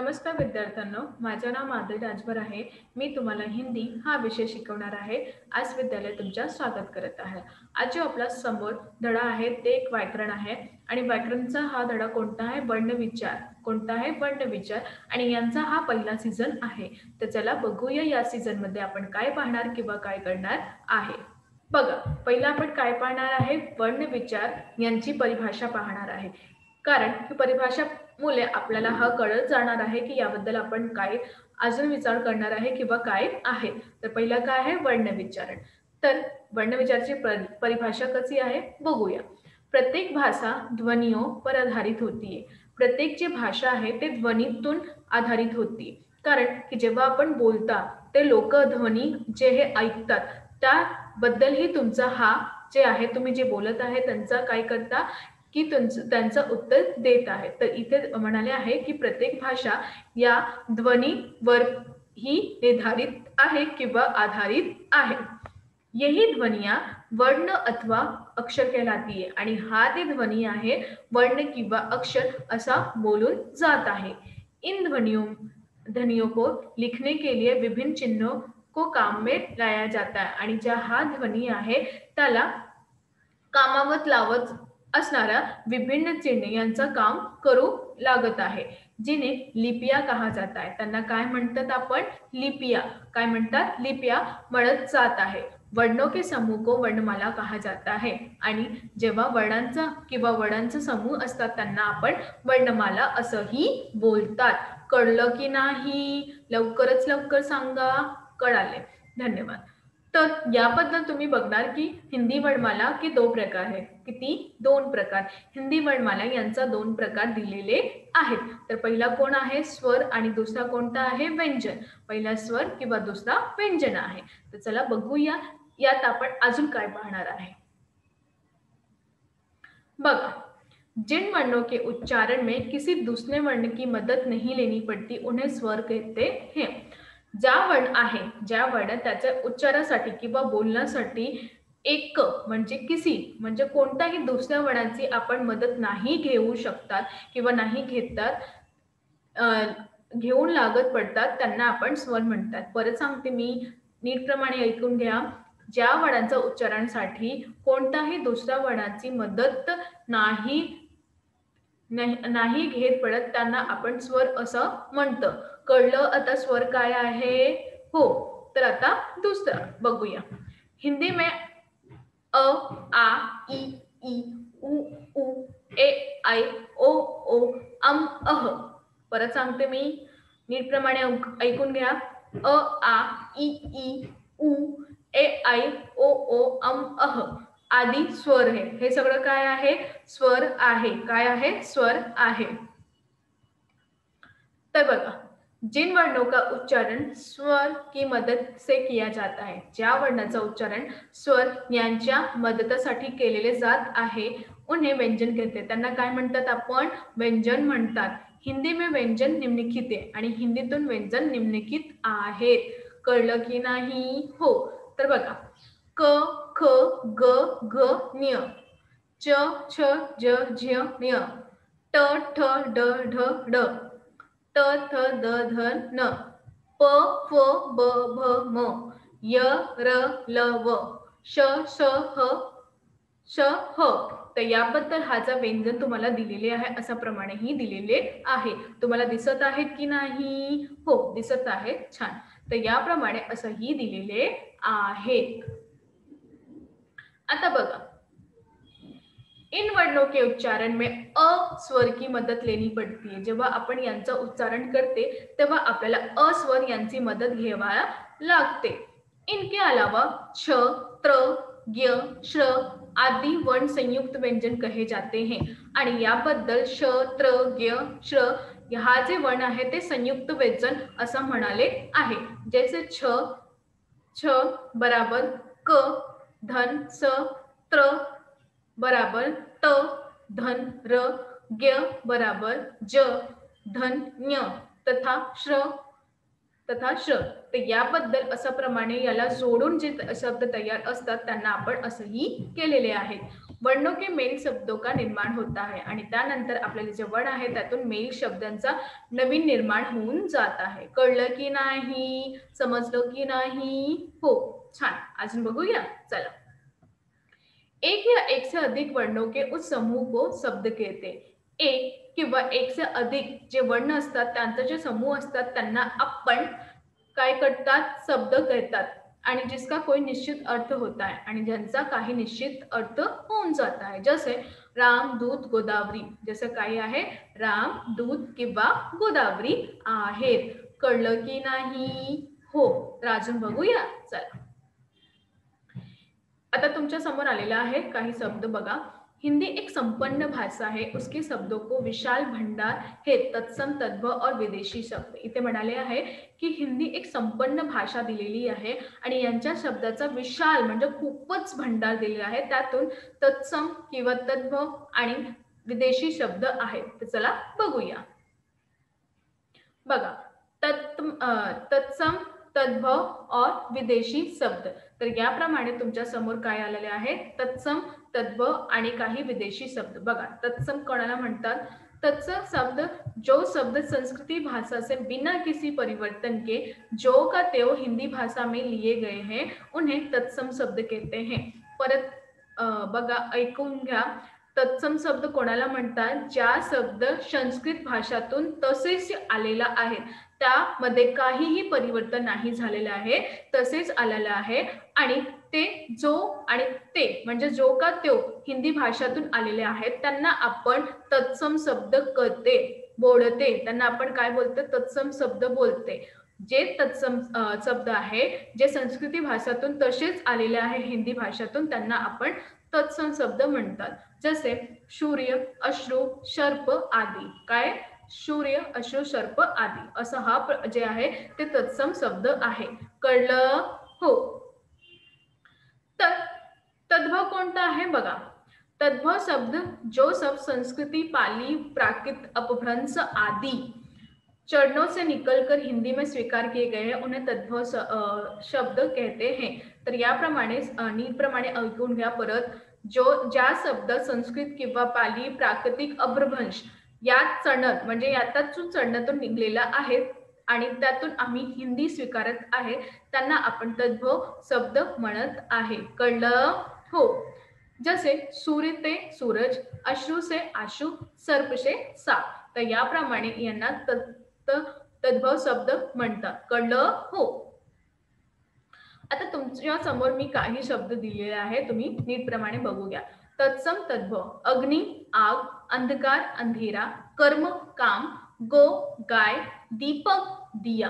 नमस्कार विद्यार्थ्यांनो, माझे नाव माधुरी राजभर आहे। मी तुम्हाला हिंदी हा विषय शिकवणार आहे। आज विद्यालय तुमच्या स्वागत करत आहे। आज जो आपला समोर धडा आहे ते एक व्याकरण आहे आणि व्याकरणचा हा धडा कोणता आहे? वर्णविचार। कोणता आहे? वर्णविचार आणि यांचा हा पहिला सीझन आहे। तर चला बघूया या सीझन मध्ये आपण काय पाहणार किंवा काय करणार आहे। बघा, पहिला आपण काय पाहणार आहे? वर्णविचार यांची परिभाषा पाहणार आहे। कारण ही परिभाषा मुले आपल्याला हा कळत जाणार आहे की याबद्दल आपण काय अजून विचार करणार आहे किंवा काय आहे। तर पहिला काय आहे? वर्णविचारण। तर वर्णविचाराची परिभाषा कशी आहे बघूया। प्रत्येक भाषा ध्वनियों आधारित होती। प्रत्येक जी भाषा आहे ते ध्वनीतून आधारित होती। कारण की जेव्हा आपण बोलता ते लोक ध्वनी जे हे ऐकतात त्याबद्दलही तुमचा हा जे आहे तुम्ही जे बोलत आहे त्यांचा काय करता की त्यांचं उत्तर देत आहे। तर इथे म्हणाले आहे की प्रत्येक भाषा या ध्वनीवर ही निर्धारित आहे किंवा आधारित आहे। यही ध्वनियां वर्ण अथवा अक्षर कहलाती है आणि हा ते ध्वनी आहे वर्ण किंवा अक्षर असा बोलून जात आहे। इन ध्वनियों को लिखने के लिए विभिन्न चिन्हों को काम में लाया जाता है आणि ज्या हा ध्वनी आहे त्याला कामावत लावत असणाऱ्या विभिन्न चिन्हे यांचं काम करू लागत आहे, जिने लिपिया कहा जाता है। त्यांना काय म्हणतात आपण? लिपिया। काय म्हणतात? लिपिया म्हणत जात आहे। वर्णों के समूह को वर्णमाला कहा जाता है आणि जेव्हा वर्णांचा किंवा वर्णांचा समूह असतात त्यांना आपण वर्णमाला असंही बोलतात। कळलं की नाही? लवकरच लवकर सांगा। कळाले? धन्यवाद। तर याबद्दल तुम्ही बघणार की हिंदी वर्णमाला के दो प्रकार है। किती? दोन प्रकार। हिंदी वर्णमाला यांचा दोन प्रकार दिलेले आहेत। तर पहिला कोण आहे? स्वर आणि दुसरा कोणता आहे? व्यंजन। पहिला स्वर किंवा दुसरा व्यंजन आहे। तर चला बघूया यात आपण अजून काय पाहणार आहे। बघा, जिन वर्णों के उच्चारण में किसी दूसरे वर्ण की मदद नहीं लेनी पड़ती उन्हें स्वर कहते हैं। ज्या वर्ण आहे, ज्या वर्ण त्याच्या उच्चारासाठी किंवा बोलण्यासाठी एक म्हणजे किसी म्हणजे कोणत्याही दुसऱ्या वर्णाची आपण मदत नाही घेऊ शकतात किंवा नाही घेतात घेऊन लागत पडतात त्यांना आपण स्वर म्हणतात। परत सांगते मी, नीटप्रमाणे ऐकून घ्या। ज्या वर्णांच्या उच्चारणासाठी कोणत्याही दुसऱ्या वर्णाची मदत नाही घेत पडत त्यांना आपण स्वर असं म्हणतो। कळलं आता स्वर काय आहे? हो। तर आता दुसरा बघूया। हिंदी में अ, आ, इ, ई, उ, ऊ, ए, ऐ, ओ, ओ, अम, अह। परत सांगते मी, नीटप्रमाणे ऐकून घ्या। अ, आ, इ, ई, उ, ए, ऐ, ओ, ओ, अम, अह आदि स्वर है। हे सगळं काय आहे? स्वर आहे। काय आहे? स्वर आहे। तर बघा, जिन वर्णों का उच्चारण स्वर की मदद से किया जाता है, ज्या वर्णाचा उच्चारण स्वर यांच्या मदतीसाठी केलेले जात आहे उन्हें व्यंजन कहते हैं। त्यांना काय म्हणतात आपण? व्यंजन म्हणतात। हिंदी में व्यंजन निम्नलिखित है आणि हिंदीतून व्यंजन निम्नलिखित आहेत। कळलं की नाही? हो। तर बघा, क, ख, ग, घ, ञ, च, छ, ज, झ, ञ, ट, ठ, ड, ढ, ड, त, थ, द, ध, न, प, फ, ब, भ, म, य, र, ल, व, श, श, ह, श, ह। तर याबद्दल हा जा व्यंजन तुम्हाला दिलेले आहे अशा प्रमाणेही दिलेले आहे। तुम्हाला दिसत आहेत की नाही? हो, दिसत आहेत। छान। तर याप्रमाणे असंही दिलेले आहे। आता बघा, इन वर्णों के उच्चारण में अ स्वर की मदद लेनी पड़ती है। जेव्हा आपण यांचं उच्चारण करते तेव्हा आपल्याला अ स्वर यांची मदत घ्यावी लागते। इनके अलावा छ, त्र, ज्ञ, श्र आदि वर्ण संयुक्त व्यंजन कहे जाते हैं आणि याबद्दल श, त्र, ज्ञ, श्र हा जे वर्ण आहे ते संयुक्त व्यंजन असं म्हणाले आहे। जैसे छ बराबर क धन स, त्र बराबर त धन र, ज्ञ बराबर ज धन ञ तथा श्र। तर याबद्दल असं प्रमाणे याला जोडून जे शब्द तयार असतात त्यांना आपण असंही केलेले आहेत। वर्णों के मेल शब्दों का निर्माण होता है आणि त्यानंतर आपल्याला जे वर्ण आहे त्यातून मेल शब्दांचा नवीन निर्माण होऊन जात आहे. कळलं की नाही? समजलं की नाही? हो, छान. अजून बघूया, चला. एक या एक से अधिक वर्णों के उस समूह को शब्द कहते हैं. एक किंवा एक से अधिक जे वर्ण असतात त्यांचे जे समूह असतात त्यांना आपण काय करतात? शब्द कहतात. आणि जिसका कोई निश्चित अर्थ होता है आणि ज्यांचा काही निश्चित अर्थ होऊन जात आहे. जसे राम, दूध, गोदावरी. जसं काही आहे, राम, दूध किंवा गोदावरी आहेत. कळलं की नाही? हो. तर अजून बघूया, चला. आता तुमच्या समोर आलेला आहे काही शब्द बघा. हिंदी एक संपन्न भाषा है, उसके शब्दों को विशाल भंडार है, तत्सम, तद्भव और विदेशी शब्द. इथे म्हणाले आहे की हिंदी एक संपन्न भाषा दिलेली आहे आणि यांच्या शब्दाचा विशाल म्हणजे खूपच भंडार दिलेला आहे. त्यातून तत्सम किंवा तद्भव आणि विदेशी शब्द आहेत. तर चला बघूया. बघा, तत्सम, तद्भव और विदेशी शब्द. तर याप्रमाणे तुमच्या समोर काय आलेले आहे? तत्सम, तद्भव आणि काही विदेशी शब्द. बघा, तत्सम कोणाला म्हणतात? तत्सम शब्द जो शब्द संस्कृति भाषा से बिना किसी परिवर्तन के जो का त्यों हिंदी भाषा में लिए गए हैं उन्हें तत्सम शब्द कहते हैं. परत बघा, ऐकून घ्या. तत्सम शब्द कोणाला म्हणतात? ज्या शब्द संस्कृत भाषातून तसेच आलेला आहे, त्यामध्ये काहीही परिवर्तन नाही झालेलं आहे, तसेच आलेलं आहे आणि ते जो आणि ते म्हणजे जो का त्यो हिंदी भाषातून आलेले आहेत त्यांना आपण तत्सम शब्द कहते, बोलते. त्यांना आपण काय बोलतो? तत्सम शब्द बोलते. जे तत्सम शब्द आहे जे संस्कृती भाषातून तसेच आलेले आहे हिंदी भाषातून त्यांना आपण तत्सम शब्द म्हणतात. जसे सूर्य, अश्रू, सर्प आदी. काय? सूर्य, अश्रू, सर्प आदी असं हा जे आहे ते तत्सम शब्द आहे. कळलं? हो. तर तद्भव कोणता आहे? बघा, तद्भव शब्द जो सब संस्कृति, पाली, प्राकृत, अपभ्रंश आदि चरणों से निकलकर हिंदी में स्वीकार किए गए हैं उन्हें तद्भव शब्द कहते हैं. तर याप्रमाणे नीटप्रमाणे ऐकून घ्या परत. ज्या शब्द संस्कृत किंवा पाली, प्राकृतिक, अपभ्रंश या चढत म्हणजे यातून चढणातून निघलेला आहे आणि त्यातून आम्ही हिंदी स्वीकारत आहे त्यांना आपण तद्भव शब्द म्हणत आहे. कळलं? हो. जसे सूर्य ते सूरज, अश्रू से आशु, सर्प से साप. तर याप्रमाणे यांना तद्भव शब्द म्हणतात. कळलं? हो. आता तुमच्या समोर मी काही शब्द दिलेले आहे, तुम्ही नीटप्रमाणे बघू घ्या. तत्सम, तद्भव. अग्नि, आग, अंधकार, अंधेरा, कर्म, काम, गो, गाय, दीपक, दिया.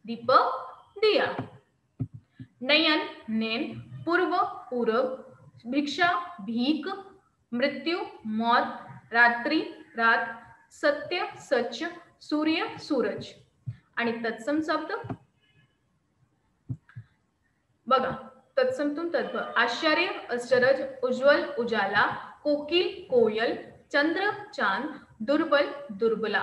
दीपक, दिया. नयन, नैन, पूर्व, पूरब, भिक्षा, भीख, मृत्यू, मौत, रात्रि, रात, सत्य, सच, सूर्य, सूरज. आणि तत्सम शब्द बघा, तत्समतून तद्भव. आश्चर्य, अचरज, उज्ज्वल, उजाला, कोकिल, कोयल, चंद्र, चांद, दुर्बल, दुर्बला.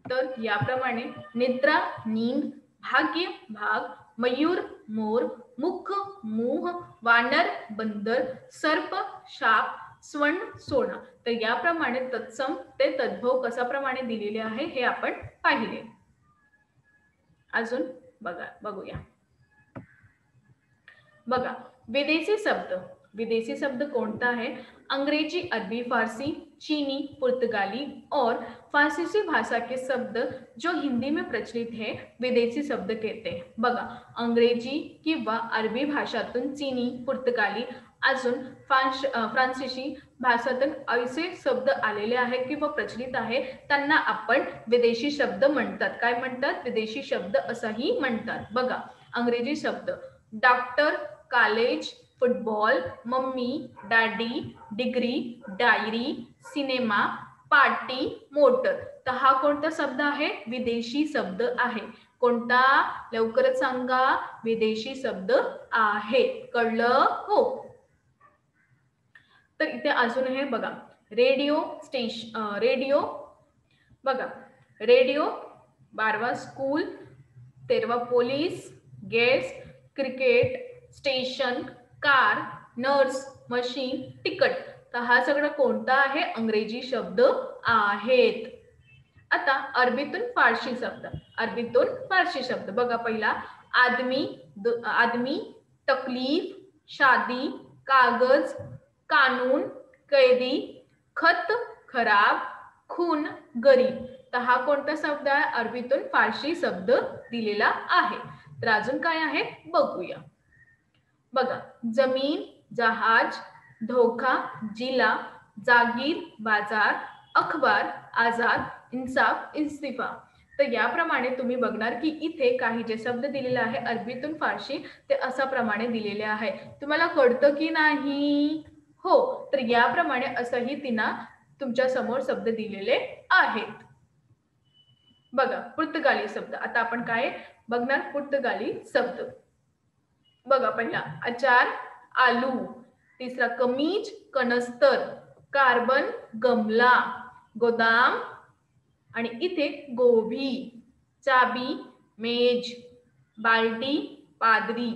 तर याप्रमाणे निद्रा, नींद, भाग्य, भाग, मयूर, मोर, मुख, मुह, वानर, बंदर, सर्प, शाप, स्वर्ण, सोना. तर याप्रमाणे तत्सम ते तद्भव कशाप्रमाणे दिलेले आहे हे आपण पाहिले. अजून बघूया. बघा, विदेशी शब्द. विदेशी शब्द कोणता है? अंग्रेजी, अरबी, फारसी, चीनी, पुर्तगाली और फारसी भाषा के शब्द जो हिंदी में प्रचलित है विदेशी शब्द कहते हैं. बघा, अंग्रेजी किंवा अरबी भाषातून, चीनी, पुर्तगाली, अजून फ्रान्सिसी भाषातून असे शब्द आलेले आहेत किंवा प्रचलित आहे त्यांना आपण विदेशी शब्द म्हणतात. काय म्हणतात? विदेशी शब्द असंही म्हणतात. बघा, अंग्रेजी शब्द doctor, college, football, mummy, daddy, degree, diary, cinema, party, motor. तर हा कोणता शब्द आहे? विदेशी शब्द आहे. कोणता? लवकरच सांगा. विदेशी शब्द आहे. कळलं? हो. तर इथे अजून हे बघा, रेडिओ, रेडिओ. बघा, रेडिओ, 12वा स्कूल, 13वा police, guest, cricket, station, car, nurse, machine, ticket. तर हा सगळं कोणता आहे? अंग्रेजी शब्द आहेत. आता अरबीतून फारसी शब्द. अरबीतून फारसी शब्द बघा. पहिला आदमी, आदमी, तकलीफ, शादी, कागज, कानून, कैदी, खत, खराब, खून, गरीब. तर हा कोणता शब्द आहे? अरबीतून फारसी शब्द दिलेला आहे. तर अजून काय आहे बघूया. बघा, जमीन, जहाज, धोखा, जिला, जागीर, बाजार, अखबार, आझाद, इन्साफ, इस्तिफा. तर याप्रमाणे तुम्ही बघणार की इथे काही जे शब्द दिलेले आहे अरबीतून फारसी ते असा प्रमाणे दिलेले आहे. तुम्हाला कळतं की नाही? हो. तर याप्रमाणे असंही तिना तुमच्या समोर शब्द दिलेले आहेत. बघा, पुर्तगाली शब्द. आता आपण काय बघणार? पुर्तगाली शब्द. बघा, पहिला अचार, आलू. तिसरा कमीज, कनस्तर. कार्बन, गमला. गोदाम आणि इथे गोभी. चाबी, मेज. बाल्टी, पादरी.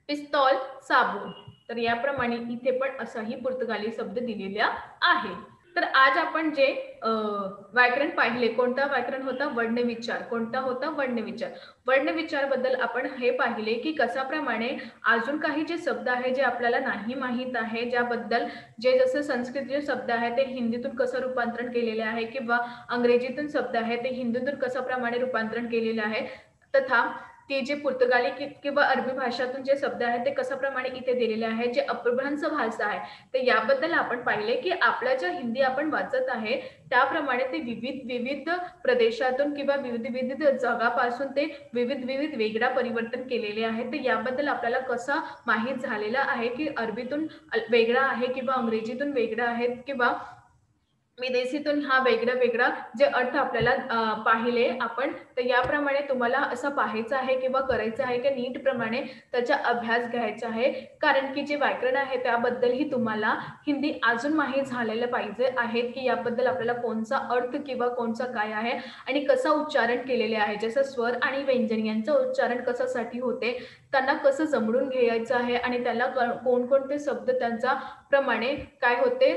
पिस्तॉल, साबून. तर याप्रमाणे इथे पण असाही पुर्तगाली शब्द दिलेला आहे. तर आज आपण जे व्याकरण पाहिले, कोणता व्याकरण होता? वर्णविचार. कोणता होता? वर्णविचार. वर्णविचार बद्दल आपण हे पाहिले की कशाप्रमाणे अजून काही जे शब्द आहे जे आपल्याला नाही माहीत आहे, ज्याबद्दल जे जसं संस्कृतचे शब्द आहे ते हिंदीतून कसं रूपांतरण केलेले आहे किंवा अंग्रेजीतून शब्द आहे ते हिंदीतून कशाप्रमाणे रूपांतरण केलेले आहे, तथा ते जे पुर्तगाली किंवा अरबी भाषातून जे शब्द आहेत ते कशाप्रमाणे इथे दिलेले आहेत, जे अपभ्रंश भाषा आहे, तर याबद्दल आपण पाहिले की आपल्या ज्या हिंदी आपण वाचत आहे त्याप्रमाणे ते विविध प्रदेशातून किंवा विविध जगापासून ते विविध वेगळा परिवर्तन केलेले आहे. तर याबद्दल आपल्याला कसं माहीत झालेलं आहे की अरबीतून वेगळा आहे किंवा अंग्रेजीतून वेगळा आहे किंवा विदेशीतून हा वेगळा जे अर्थ आपल्याला पाहिले आपण. तर याप्रमाणे तुम्हाला असं पाहायचं आहे किंवा करायचं आहे की नीट प्रमाणे त्याचा अभ्यास घ्यायचा आहे, कारण की जे व्याकरण आहे त्याबद्दलही तुम्हाला हिंदी अजून माहीत झालेलं पाहिजे आहे की याबद्दल आपल्याला कोणचा अर्थ किंवा कोणचा काय आहे आणि कसं उच्चारण केलेले आहे. जसं स्वर आणि व्यंजन यांचं उच्चारण कशासाठी होते, त्यांना कसं जमडून घ्यायचं आहे आणि त्याला कोणकोणते शब्द त्यांचा प्रमाणे काय होते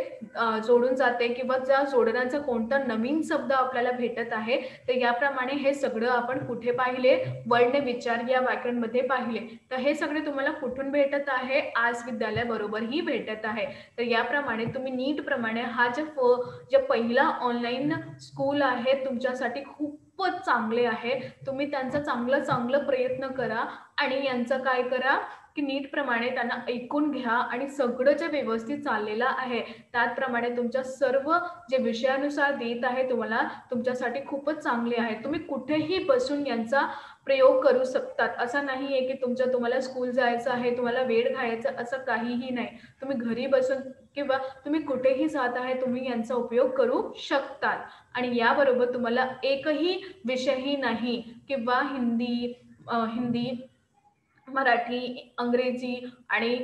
जोडून जाते किंवा त्या जोडण्याचा कोणता नवीन शब्द आपल्याला भेटत आहे. तर याप्रमाणे हे सगळं आपण कुठे पाहिले? वर्णविचार या व्याकरणमध्ये पाहिले. तर हे सगळे तुम्हाला कुठून भेटत आहे? आज विद्यालयाबरोबरही भेटत आहे. तर याप्रमाणे तुम्ही नीट प्रमाणे हा जे पहिला ऑनलाईन स्कूल आहे तुमच्यासाठी खूपच चांगले आहे. तुम्ही त्यांचा चांगलं प्रयत्न करा आणि यांचं काय करा की नीट प्रमाणे त्यांना ऐकून घ्या आणि सगळं जे व्यवस्थित चाललेलं आहे त्याचप्रमाणे तुमच्या सर्व जे विषयानुसार देत आहे तुम्हाला तुमच्यासाठी खूपच चांगले आहे. तुम्ही कुठेही बसून यांचा प्रयोग करू शकतात. असं नाही आहे की तुम्हाला स्कूल जायचं आहे, तुम्हाला वेळ घालायचा, असं काहीही नाही. तुम्ही घरी बसून किंवा तुम्ही कुठेही जात आहे तुम्ही यांचा उपयोग करू शकतात. आणि याबरोबर तुम्हाला एकही विषयही नाही किंवा हिंदी, मराठी, अंग्रेजी आणि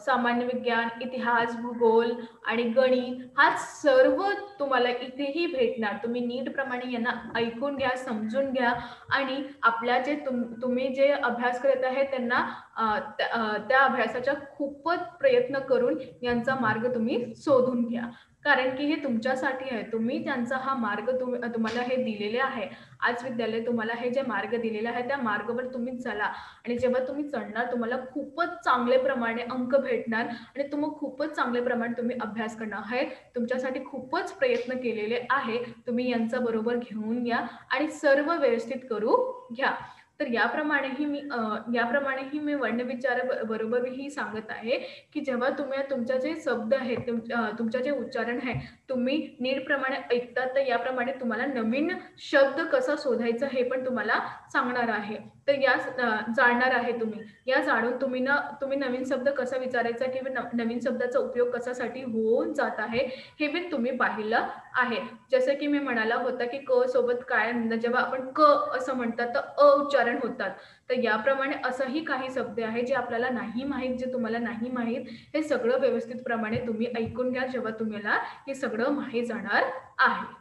सामान्य विज्ञान, इतिहास, भूगोल आणि गणित हा सर्व तुम्हाला इथेही भेटणार. तुम्ही नीट प्रमाणे यांना ऐकून घ्या, समजून घ्या आणि आपल्या जे तुम्ही जे अभ्यास करत आहे त्यांना त्या अभ्यासाचा खूपच प्रयत्न करून यांचा मार्ग तुम्ही शोधून घ्या, कारण की हे तुमच्यासाठी आहे. तुम्ही त्यांचा हा मार्ग तुम्हाला हे दिलेले आहे. आज विद्यालय तुम्हाला हे जे मार्ग दिलेले आहे त्या मार्गावर तुम्ही चला आणि जेव्हा तुम्ही चढणार तुम्हाला खूपच चांगले प्रमाणे अंक भेटणार आणि खूपच चांगल्या प्रमाणे तुम्ही अभ्यास करणार आहे. तुमच्यासाठी खूपच प्रयत्न केलेले आहे. तुम्ही यांचा बरोबर घेऊन या आणि सर्व व्यवस्थित करू घ्या. तर याप्रमाणेही मी वर्णविचार बरोबरही सांगत आहे की जेव्हा तुम्ही तुमच्या जे शब्द आहेत तुमच्या जे उच्चारण आहे तुम्ही नीट प्रमाणे ऐकतात तर याप्रमाणे तुम्हाला नवीन शब्द कसा शोधायचा हे पण तुम्हाला सांगणार आहे. तर या जाणणार आहे तुम्ही. या जाणून तुम्ही नवीन शब्द कसा विचारायचा किंवा नवीन शब्दाचा उपयोग कशासाठी होऊन जात आहे हे पण तुम्ही पाहिलं आहे. जसं की मी म्हणाला होता की क सोबत काय जेव्हा आपण क असं म्हणतात तर अ उच्चारण होतात. तर याप्रमाणे असंही काही शब्द आहे जे आपल्याला नाही माहीत, जे तुम्हाला नाही माहीत, हे सगळं व्यवस्थित प्रमाणे तुम्ही ऐकून घ्या जेव्हा तुम्हाला हे सगळं माहीत जाणार आहे.